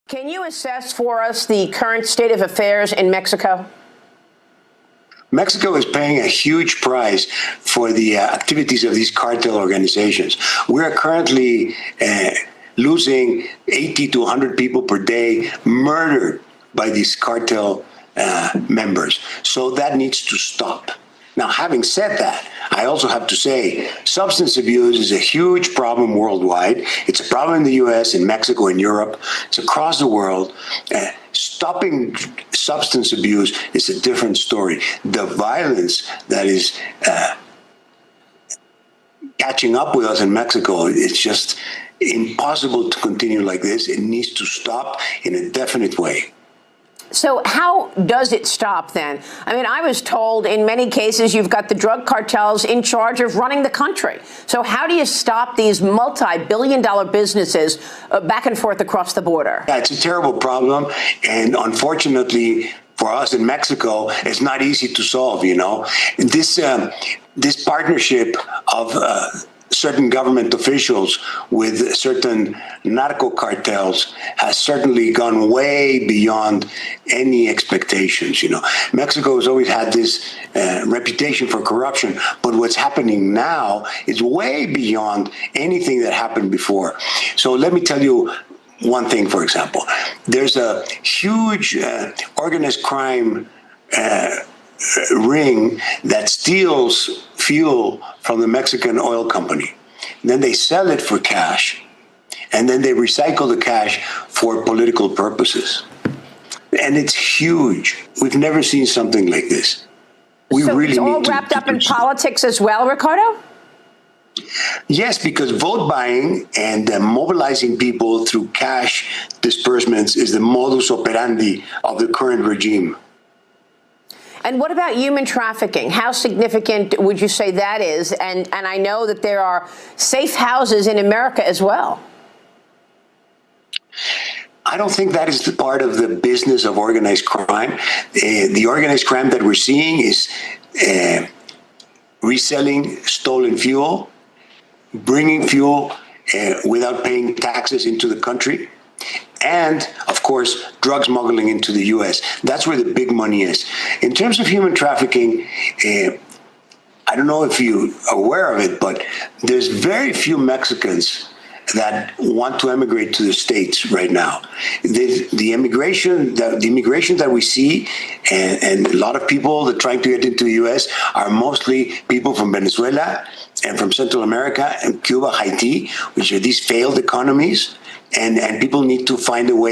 Can you assess for us the current state of affairs in Mexico? Mexico is paying a huge price for the activities of these cartel organizations. We are currently losing 80 to 100 people per day murdered by these cartel members. So that needs to stop. Now, having said that, I also have to say substance abuse is a huge problem worldwide. It's a problem in the U.S., in Mexico, in Europe. It's across the world. Stopping substance abuse is a different story. The violence that is catching up with us in Mexico, it's just impossible to continue like this. It needs to stop in a definite way. So how does it stop then? I mean, I was told in many cases you've got the drug cartels in charge of running the country. So how do you stop these multi-billion-dollar businesses back and forth across the border? Yeah, it's a terrible problem. And unfortunately, for us in Mexico, it's not easy to solve, you know. This partnership of certain government officials with certain narco cartels has certainly gone way beyond any expectations. You know, Mexico has always had this reputation for corruption, but what's happening now is way beyond anything that happened before. So let me tell you one thing, for example. There's a huge organized crime ring that steals fuel from the Mexican oil company. Then they sell it for cash, and then they recycle the cash for political purposes. And it's huge. We've never seen something like this. We so really it's all need to wrapped up in politics as well, Ricardo? Yes, because vote buying and mobilizing people through cash disbursements is the modus operandi of the current regime. And what about human trafficking? How significant would you say that is? And I know that there are safe houses in America as well. I don't think that is the part of the business of organized crime. The organized crime that we're seeing is reselling stolen fuel, bringing fuel without paying taxes into the country, and, of course, drug smuggling into the U.S. That's where the big money is. In terms of human trafficking, I don't know if you're aware of it, but there's very few Mexicans that want to emigrate to the States right now. The immigration that we see, and a lot of people that are trying to get into the U.S. are mostly people from Venezuela and from Central America and Cuba, Haiti, which are these failed economies. And people need to find a way